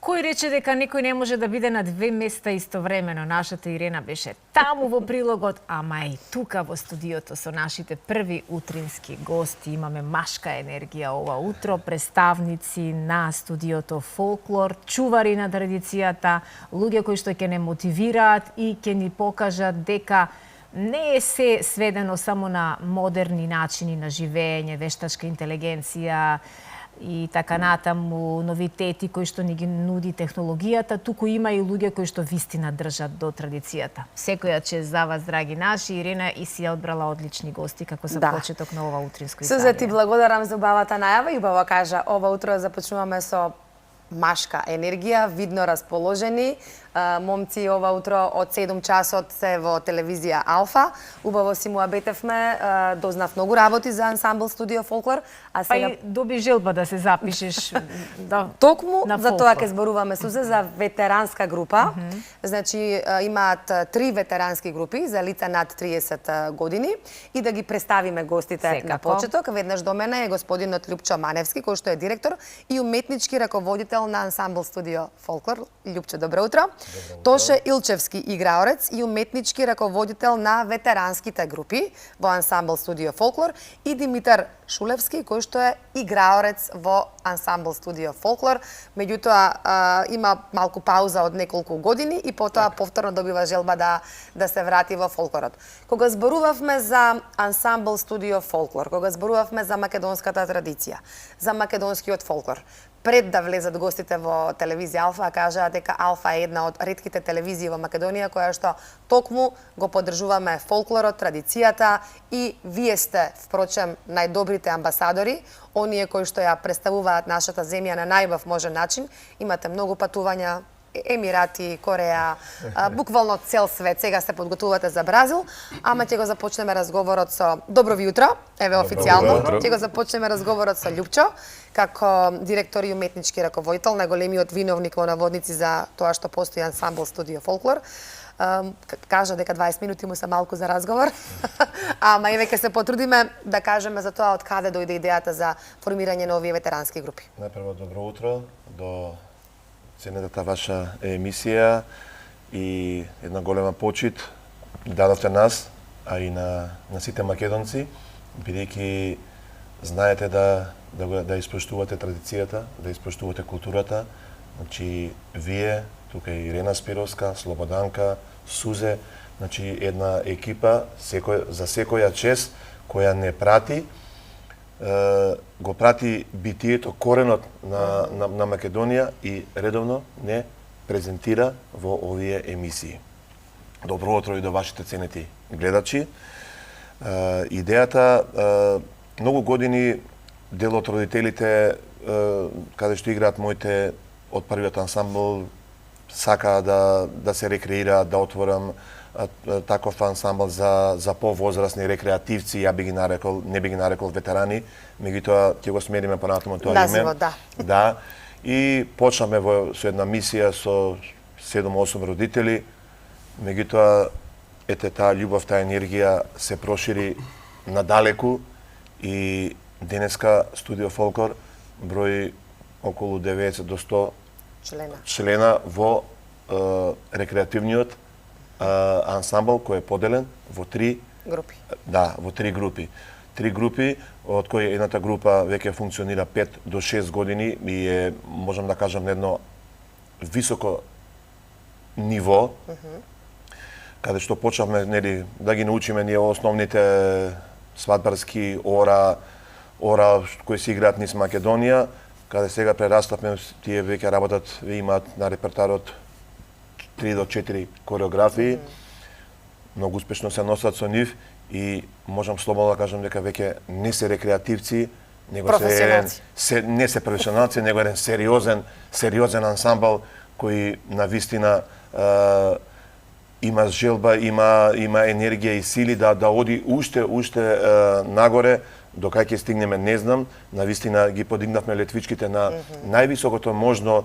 Кој рече дека некој не може да биде на две места истовремено? Нашата Ирена беше таму во прилогот, ама и тука во студиото со нашите први утрински гости. Имаме машка енергија ова утро, представници на студиото Фолклор, чувари на традицијата, луѓе кои што ќе не мотивираат и ќе ни покажат дека не е се сведено само на модерни начини на живење, вештачка интелигенција и така натаму, новитети кои што ни ги нуди технологијата, туку има и луѓе кои што вистина држат до традицијата. Секоја чест за вас, драги наши. Ирена, и си одбрала одлични гости како за почеток на ова утринско издание. Суза, ти благодарам за убавата најава и убаво кажа, ова утро започнуваме со машка енергија, видно расположени. Момци ова утро од 7 часот се во телевизија Алфа. Убаво си му абетевме, дознав многу работи за ансамбл студио Фолклор, а сега доби желба да се запишеш токму за тоа ќе зборуваме Сузе за ветеранска група. Значи имаат 3 ветерански групи за лица над 30 години и да ги представиме гостите на почеток. Веднаш до мене е господинот Љупчо Маневски, кој што е директор и уметнички раководител на ансамбл студио Фолклор. Љупчо, добро утро. Тоше Илчевски, играорец и уметнички раководител на ветеранските групи во ансамбл студио Фолклор, и Димитар Шулевски, кој што е играорец во ансамбл студио Фолклор. Меѓутоа има малку пауза од неколку години и потоа повторно добива желба да се врати во фолклорот. Кога зборувавме за ансамбл студио Фолклор, кога зборувавме за македонската традиција, за македонскиот фолклор, пред да влезат гостите во телевизија Алфа, кажаа дека Алфа е една од ретките телевизии во Македонија која што токму го поддржуваме фолклорот, традицијата, и вие сте, впрочем, најдобрите амбасадори, оние кои што ја представуваат нашата земја на најубав можен начин. Имате многу патувања, Емирати, Кореја, буквално цел свет. Сега се подготвувате за Бразил, ама ќе го започнеме разговорот со Добро ви утро, еве официјално. Ќе го започнеме разговорот со Љупчо, како директор и уметнички раководител, најголемиот виновник во наводници за тоа што постои ансамбл студио Фолклор. Кажа дека 20 минути му се малку за разговор, ама еве ќе се потрудиме да кажеме за тоа од каде дојде идејата за формирање на овие ветерански групи. Најпрво добро утро до ценетата ваша емисија и една голема почит дадовте нас, а и на сите македонци, бидејќи знаете да испоштувате традицијата, да испоштувате културата. Значи, вие, тука и Ирена Спировска, Слободанка, Сузе, значи една екипа за секоја чест која не прати, го прати битието, коренот на Македонија и редовно не презентира во овие емисии. Добро утро и до вашите ценети гледачи. Идејата, многу години дел од родителите, каде што играат моите од првиот ансамбл, сака да се рекреираат, да отворам таков ансамбл за повозрастни рекреативци, ја би ги нарекол, не би ги нарекол ветерани, меѓутоа ќе го смениме понатаму тоа име. Да. И почнаме со една мисија со 7-8 родители, меѓутоа ете таа љубов, таа енергија се прошири надалеку и денеска студио Фолклор брои околу 90 до 100 члена во рекреативниот ансамбл кој е поделен во 3 групи. Да, во 3 групи. 3 групи, од кои едната група веќе функционира 5 до 6 години и е, можам да кажам, на едно високо ниво, каде што почнавме да ги научиме ние основните свадбарски ора кои се играат низ Македонија, каде сега прераставме, тие веќе работат, имаат на репертарот 3 до 4 кореографии, многу успешно се носат со нив и можам слободно да кажам дека веќе не се рекреативци, него не се професионалци, него еден сериозен ансамбл кој на вистина има желба, има енергија и сили да оди уште нагоре. До кај ќе стигнеме не знам, навистина ги подигнавме летвичките на највисокото можно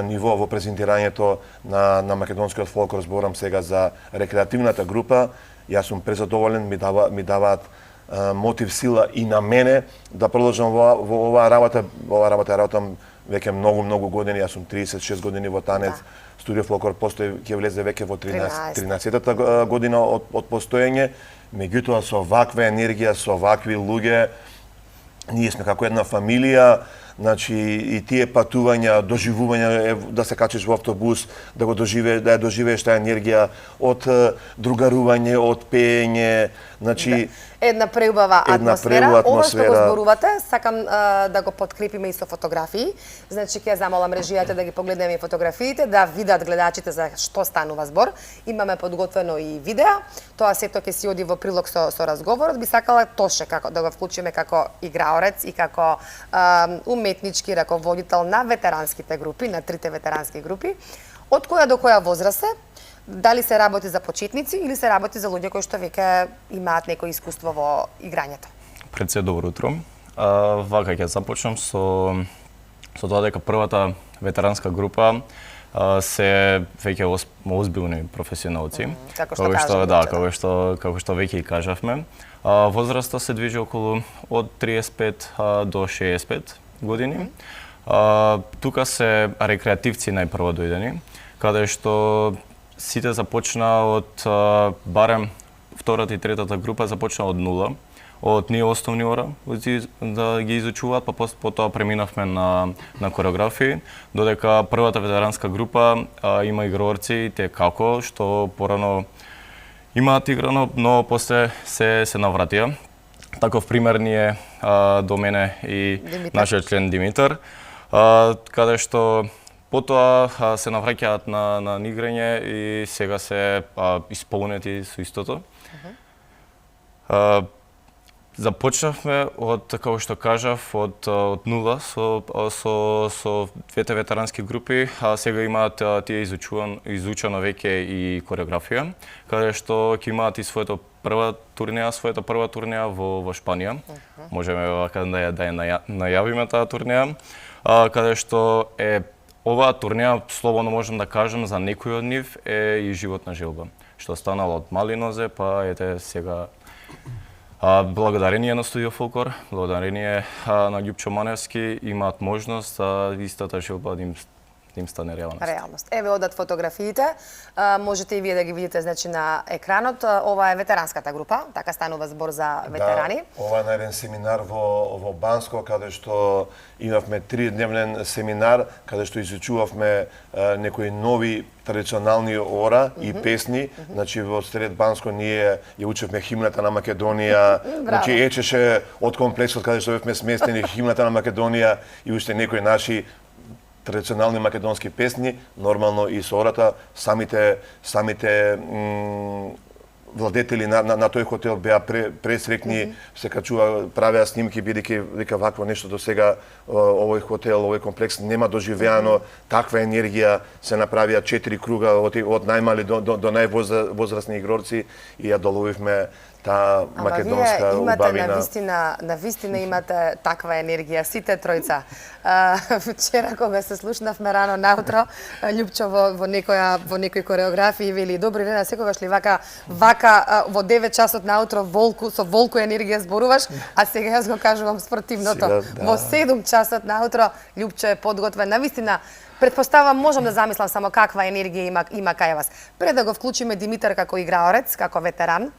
ниво во презентирањето на македонскиот фолклор. Зборам сега за рекреативната група. Јас сум презадоволен, ми даваат мотив, сила и на мене да продолжам во оваа работа. Оваа работа работам веќе многу години, јас сум 36 години во танец. Студио Фолклор постои, ќе влезе веќе во 13-та година од постоење. Меѓутоа со ваква енергија, со вакви луѓе, ние сме како една фамилија. Значи и тие патувања, доживувања, да се качиш во автобус, да ја доживееш таа енергија од другарување, од пеење, значи една преубава атмосфера. Ова што го зборувате, сакам да го подкрепиме и со фотографии. Значи ќе замолам режијата да ги погледнеме и фотографиите, да видат гледачите за што станува збор. Имаме подготвено и видео. Тоа сето ќе си оди во прилог со разговорот. Би сакала Тоше како да го вклучиме како играорец и како уметнички раководител на ветеранските групи, на трите ветерански групи. Од која до која возраст се? Дали се работи за почетници или се работи за луѓе кои што веќе имаат некој искуство во играњето? Пред се добро утро. Вака ќе започнам со тоа дека првата ветеранска група се веќе озбилни професионалци. Како што веќе и кажавме. Возраста се движи околу од 35 до 65 години. Тука се рекреативци најпрво дојдени, каде што сите започна од барем втората и третата група започна од нула, од ние основни ора да ги изучуваат, па потоа преминавме на кореографии, додека првата ветеранска група има играорци те како што порано имаат играно, но после се навратија. Таков пример ни е до мене и нашиот член Димитар, каде што потоа се навраќаат на играње и сега се исполнети со истото. Започнавме од, како што кажав, од нула со двете ветерански групи, а сега имаат тие изучено веќе и кореографија, каде што ќе имаат и својата прва турнеја во Шпанија. Можеме вака да ја најавиме таа турнеја, каде што е оваа турнеја, слободно можам да кажам, за некој од нив е и животна желба, што станало од мали нозе, па ете сега благодарение на Студио Фолклор, благодарение на Љупчо Маневски, имаат можност истата желба да им стане реалност. Еве одат фотографиите, можете и вие да ги видите значи на екранот. Ова е ветеранската група, така станува збор за ветерани. Да, ова е на еден семинар во Банско, каде што имавме 3-дневен семинар, каде што изучувавме некои нови традиционални ора и песни. Значи во сред Банско ние ја учевме химната на Македонија, значи ечеше од комплексот каде што бевме сместени химната на Македонија и уште некои наши традиционални македонски песни, нормално и со ората, самите владетели на тој хотел беа пресрекни, се качува, правеа снимки, бидејќи вика вакво нешто до сега овој хотел, овој комплекс нема доживеано, таква енергија, се направија 4 круга од најмали до највозрастни игрорци и ја доловивме таа македонска убавина. На вистина имате таква енергија, сите тројца. Вчера кога се слушнавме рано наутро, Љупчо во некои кореографии вели: "Добри Рена, секогаш ли вака во 9 часот наутро со волку енергија зборуваш, а сега јас го кажувам спротивното. Во 7 часот наутро Љупчо е подготвен." Навистина, претпоставам, можам да замислам само каква енергија има кај вас. Пред да го вклучиме Димитар како играорец, како ветеран,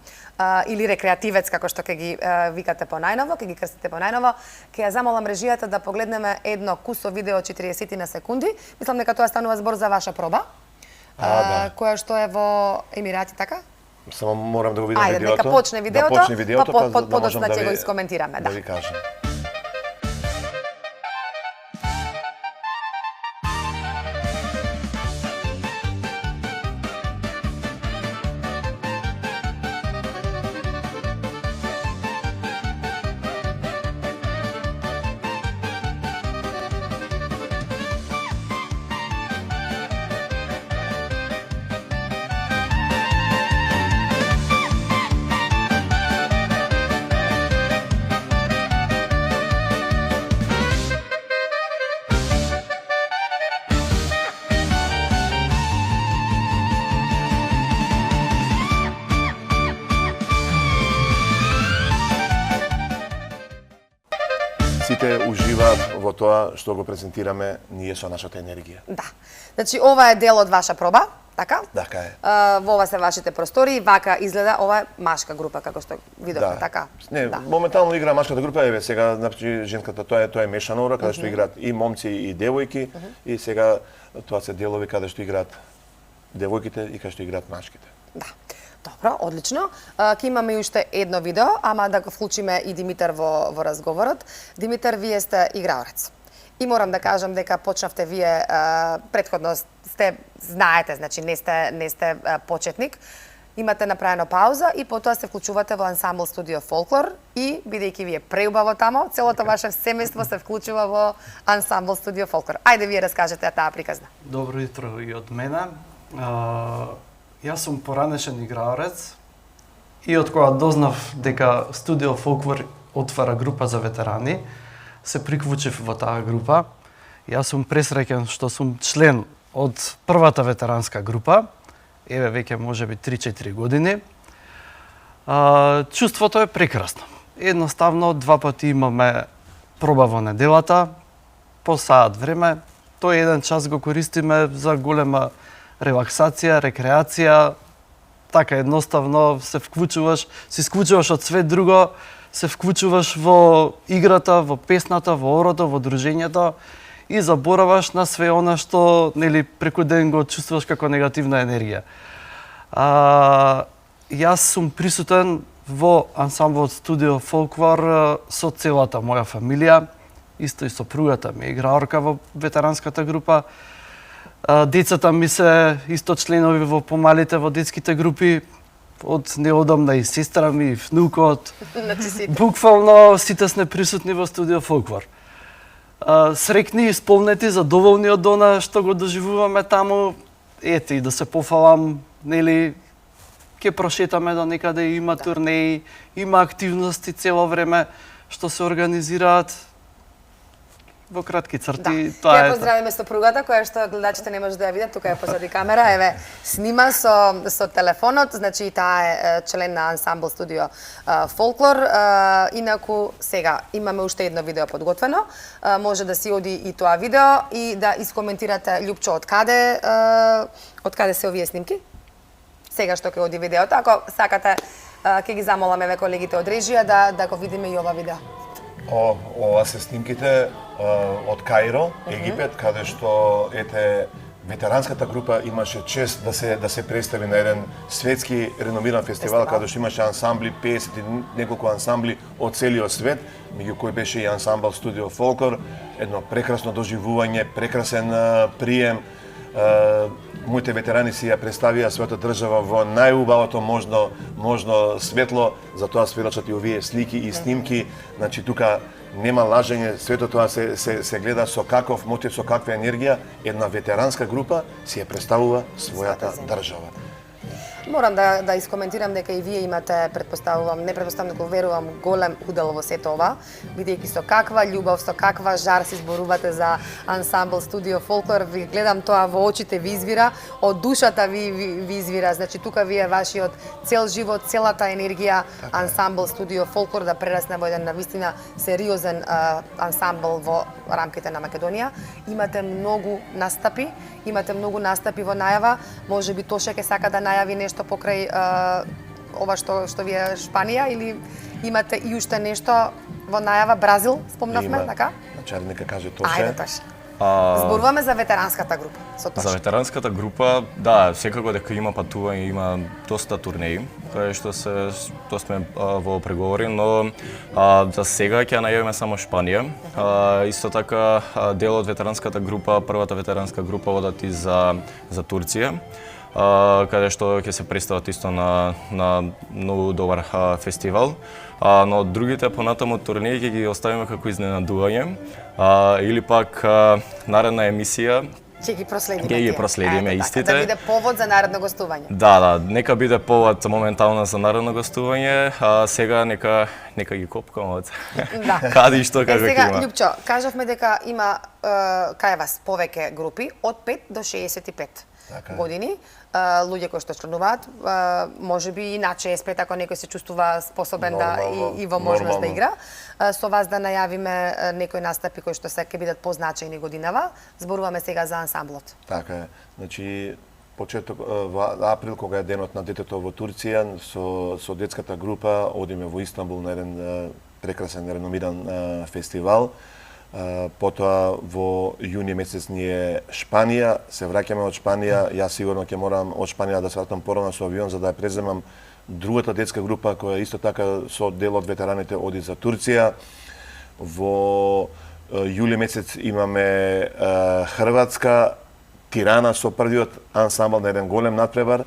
или рекреативец, како што ќе ги викате понајново, ќе ги крстите понајново, ќе ја замолам режијата да погледнеме едно кусо видео 40 на секунди. Мислам дека тоа станува збор за ваша проба, која што е во Емирати, така? Само морам да го видам видеото. Ајде, нека почне видеото, па подоцна ќе го да искоментираме. Да ви кажам. во тоа што го презентираме ние со нашата енергија. Да. Значи, ова е дел од ваша проба, така? Така е. Во ова се вашите простори, вака изгледа, ова е машка група, како што видовме, така? Не, да. моментално игра машката група, еве сега, значи, женската, тоа е мешана ура, каде што играат и момци и девојки, и сега тоа се делови каде што играат девојките и каде што играат машките. Да. Добро, одлично. Ке имаме и уште едно видео, ама да го вклучиме и Димитар во разговорот. Димитар, вие сте играорец. И морам да кажам дека почнавте вие претходно знаете, значи не сте почетник. Имате направено пауза и потоа се вклучувате во ансамбл студио Фолклор и бидејќи вие преубаво тамо, целото ваше семејство се вклучува во ансамбл студио Фолклор. Ајде вие раскажете таа приказна. Добро утро и од мене. Јас сум поранешен играорец и од кога дознав дека студио Фолклор отвара група за ветерани, се приклучив во таа група. Јас сум пресреќен што сум член од првата ветеранска група, еве веќе можеби 3-4 години. Чувството е прекрасно. Едноставно, 2 пати имаме проба во неделата, по саат време. Тој 1 час го користиме за голема релаксација, рекреација. Така едноставно се вклучуваш, се исклучуваш од све друго, се вклучуваш во играта, во песната, во орото, во дружењето и забораваш на све она што нели преку ден го чувствуваш како негативна енергија. Јас сум присутен во ансамблот студио Фолклор со целата моја фамилија, исто и сопругата ми е играорка во ветеранската група. Децата ми се исто членови во помалите во детските групи, од неодамна и сестра ми, и внукот. Буквално сите сме присутни во студио Фолклор. Срекни, исполнети, задоволни од она што го доживуваме таму. Ете, и да се пофалам, нели, ќе прошетаме до некаде, има турнеи, има активности цело време што се организираат. Во кратки црти, тоа е. Ја поздравиме сопругата, која што гледачите не може да ја видат, тука е позади камера, еве, снима со телефонот, значи таа е член на ансамбл студио Фолклор. Инаку, сега, имаме уште едно видео подготвено, може да си оди и тоа видео и да искоментирате, Љупчо, од каде се овие снимки? Сега што ќе оди видеото, ако сакате, ќе ги замоламе ве колегите од режија да го видиме и ова видео. Ова се снимките од Каиро, Египет, каде што ветеранската група имаше чест да се представи на еден светски реномиран фестивал, каде што имаше ансамбли, 50 и неколку ансамбли од целиот свет, меѓу кои беше и ансамбл студио Фолклор, едно прекрасно доживување, прекрасен прием. Моите ветерани си ја представија својата држава во најубавото можно светло, затоа сведочат и овие слики и снимки. Значи тука нема лажење, сето тоа се гледа со каков мотив, со каква енергија една ветеранска група си ја представува својата држава. Морам да искоментирам дека и вие имате, не предпоставам, дека верувам, голем удел во сето ова, бидејќи со каква љубов, со каква жар се изборувате за ансамбл студио Фолклор. Ви гледам тоа во очите ви извира, од душата ви извира. Значи тука вие вашиот цел живот, целата енергија ансамбл студио Фолклор да прерасне во еден навистина сериозен ансамбл во рамките на Македонија. Имате многу настапи во најава. Можеби Тоше ќе сака да најави нешто покрај ова што ви е Шпанија, или имате и уште нешто во најава? Бразил спомнавме, така? Значи, нека каже Тоше. Ајде, Тоше. Зборуваме за ветеранската група. За ветеранската група, да, секако дека има патување, има доста турнеи, каде што сме во преговори, но за сега ќе најавиме само Шпанија. Исто така, дел од ветеранската група, првата ветеранска група одат и за Турција, каде што ќе се представат исто на многу добар фестивал. Но другите понатаму турнеи ќе ги оставиме како изненадување, или пак наредна емисија ќе ги проследиме истите. Да биде повод за наредно гостување. Да, нека биде повод моментално за наредно гостување, сега нека ги копкаме од каде и што како ќе има. Сега, Љупчо, кажавме дека има кај вас повеќе групи од 5 до 65 Така е. години. Луѓе кои што членуваат, можеби и над 65 ако некој се чувствува способен Нормално, и во можност да нормално. игра. Со вас да најавиме некои настапи кои што се ќе бидат позначајни годинава. Зборуваме сега за ансамблот. Така е. Значи, почеток во април, кога е денот на детето во Турција, со детската група одиме во Истанбул на еден прекрасен, реномиран фестивал. Потоа во јуни месец ни е Шпанија, се враќаме од Шпанија, јас сигурно ќе морам од Шпанија да се вратам порано со авион за да ја преземам другата детска група која исто така со дел од ветераните оди за Турција. Во јули месец имаме Хрватска, Тирана со првиот ансамбл на еден голем надпревар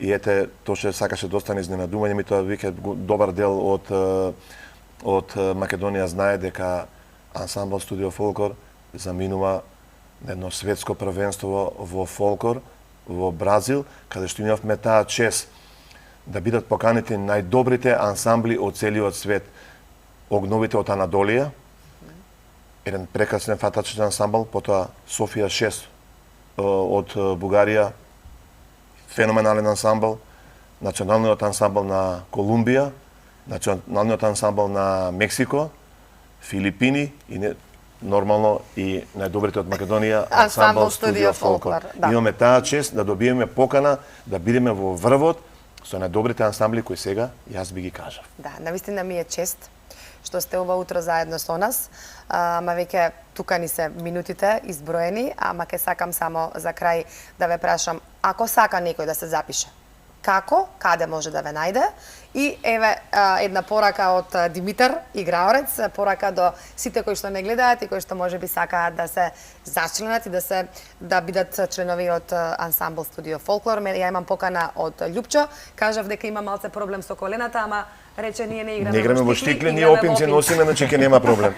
и ете тоа што сакаше да остане изненадување, ми тоа веќе добар дел од Македонија знае дека ансамбл Студио Фолклор заминува на едно светско првенство во фолклор во Бразил, каде што имавме таа чест да бидат поканети најдобрите ансамбли од целиот свет. Огновите од Анадолија, еден прекрасен фантастичен ансамбл, потоа Софија 6 од Бугарија, феноменален ансамбл, националниот ансамбл на Колумбија, националниот ансамбл на Мексико, Филипини и нормално и најдобрите од Македонија ансамбл Студио Фолклор. Да. Имаме таа чест да добиеме покана да бидеме во врвот со најдобрите ансамбли кои сега јас би ги кажав. Да, навистина ми е чест што сте ова утро заедно со нас. Ама веќе тука ни се минутите изброени, ама ке сакам само за крај да ве прашам, ако сака некој да се запише, како, каде може да ве најде? И еве една порака од Димитар, играорец, порака до сите кои што не гледаат и кои што можеби сакаат да се зачленат и да бидат членови од ансамбл Студио Фолклор. Ја имам покана од Љупчо, кажав дека има малце проблем со колената, ама рече ние не играме во штикли, ние опинци носиме, значи ќе нема проблем.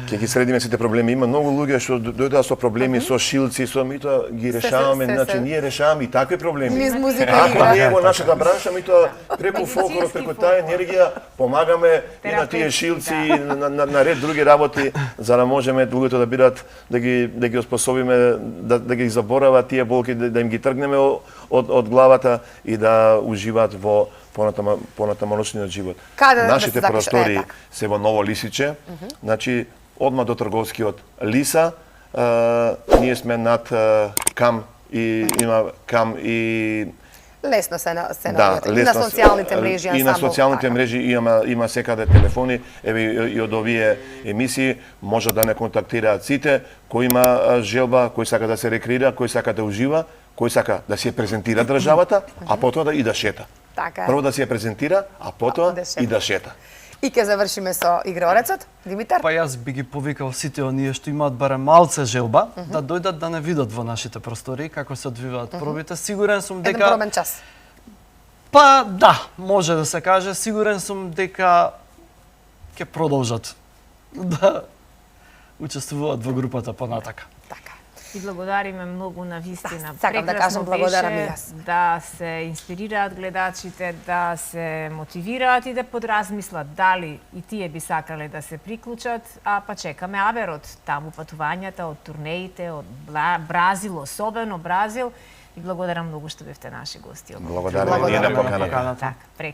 Ќе ги средиме сите проблеми. Има многу луѓе што дојдоа со проблеми со шилци, со ми тоа ги решаваме, значи ние решаваме и такви проблеми. Низ музика Ако игра. ние во нашата бранша, ми тоа преку фолклор, преку таа енергија помагаме и на тие шилци и на ред други работи за да можеме луѓето да бидат да ги оспособиме да ги заборават тие болки, да им ги тргнеме од главата и да уживаат во понатамошниот живот. Каде да Нашите се запише? простори Така. се во Ново Лисиче, значи одма до трговскиот Лиса, ние сме над Кам и има Кам и Лесно се да, наоѓате. И на социјалните мрежи и на ансамбл, социјалните така. мрежи има секаде телефони, еве и од овие емисии може да не контактираат сите кој има желба, кој сака да се рекреира, кој сака да ужива, кој сака да се презентира државата, а потоа да и да шета. Така е. Прво да се ја презентира, а потоа Да шета. и да шета. И ќе завршиме со играорецот, Димитар. Па јас би ги повикал сите оние што имаат барем малце желба да дојдат да не видат во нашите простори како се одвиваат пробите. Сигурен сум Еден дека пробен час. па да, може да се каже, сигурен сум дека ќе продолжат да учествуваат во групата понатака. Така. И благодариме многу на вистина. Да, сакам да кажам благодарам и јас. Да се инспирираат гледачите, да се мотивираат и да подразмислат дали и тие би сакале да се приклучат, а па чекаме аберот, таму патувањата, од турнеите, од Бразил, особено Бразил. И благодарам многу што бевте наши гости. Благодарам и ние на поканата. Така, прекрасно.